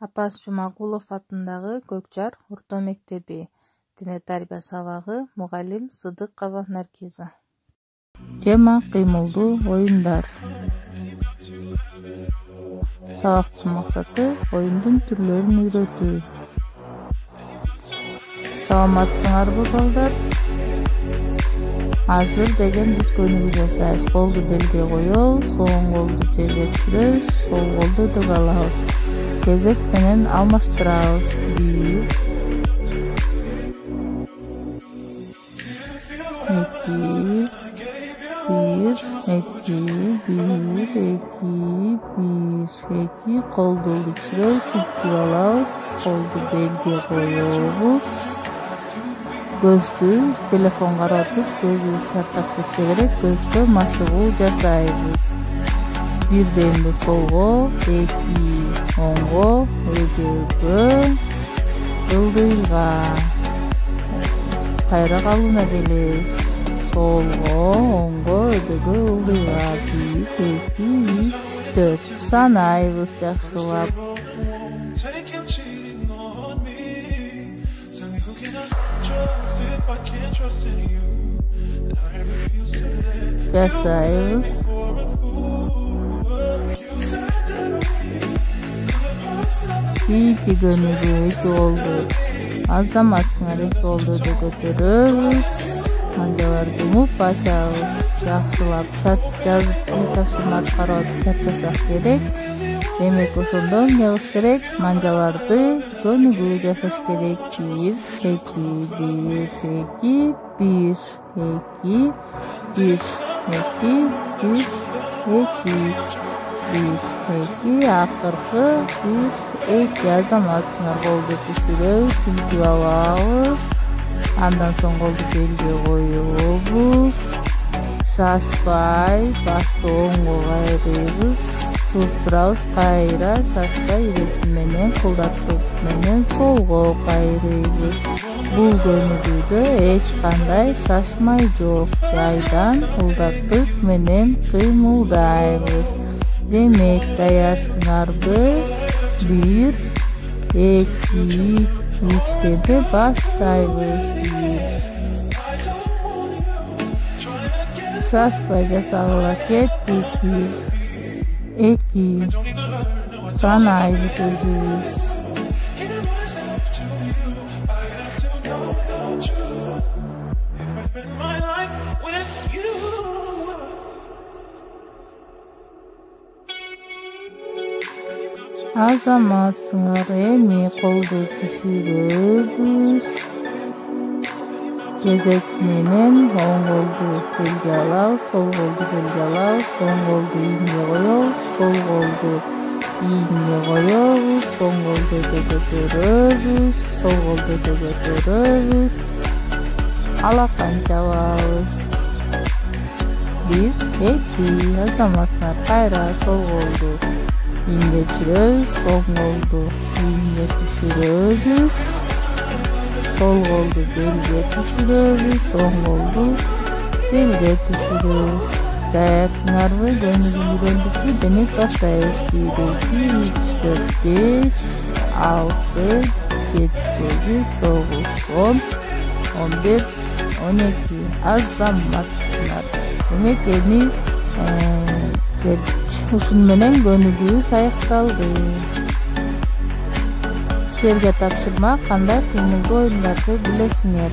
Апас Жумагулов атындагы Көкжар орто мектеби дине тарбия сабагы мугалим Сыдыкова Наргиза. Тема кыймылдуу оюндар. Сабактын максаты оюндун түрлөрүн үйрөтүү. Саламатсыңарбы балдар? Азыр деген биз көнүгүү жасайбыз. Колду белге коебуз, оң колду жерге түшүрөбүз, сол колду дөг алабыз. Кезек менен алмаштырабыз. 1 колду түшүрөбүз, илтип алабыз, колду белге коебуз. Көздү телефон каратып, көзүбүз чарчап кетсе керек, көзгө машыгуу жасайбыз. 1 дегенде солго, 2 оңго, өйдөгө, ылдыйга. Кайра калууна келебиз. Солго, оңго, өйдөгө, ылдыйга. 1 2 3 4 санайбыз жакшылап. Жасайбыз. Көнүгүү 2 колду азаматсыңар 2 колду көтөрөбүз. Манжаларды умуп ачабыз. Жакшылап жазып тапшырма аткарып чарчасак керек. Демек ошондон эмне кылыш керек? Манжаларды көнүгүү жасаш керек. 1 2 1 2 акыркы 1 2 азаматсыңар колду түшүрөбүз, илтип алабыз. Андан соң колду белге коебуз. Шашпай, башты оңго кайрыйбыз. Туруп турабыз, кайра шашпай ирети менен, кулдаттык менен солго кайрыйбыз. Бул көнүгүүдө эч кандай шашмай жок, жайдан кулдаттык менен кыймылдайбыз. Демек, даярсыңарбы? 1 2 3 дегенде баштайбыз. Шашпай жасагыла кеттик. 1 2 санайбыз өзүбүз. Азаматсыңар эми колду түшүрөбүз. Кезек менен оң колду белге алабыз, сол колду белге алабыз, оң колду ийинге коебуз, сол колду ийинге коебуз, оң колду көтөрөбүз, сол колду көтөрөбүз. Алакан чабабыз. 1 2 азаматсыңар кайра сол колду ийинге түшүрөбүз, оң колду ийинге түшүрөбүз, сол колду белге түшүрөбүз, оң колду белге түшүрөбүз. Даярсыңарбы? Көнүгүү үйрөндүкпү? Демек баштайбыз. 1 2 3 4 5 6 7 8 9 10 11 12 азаматсыңар. Демек эми ушун менен көнүгүүбүз аякталды. Силерге тапшырма кандай кыймылдуу оюндарды билесиңер?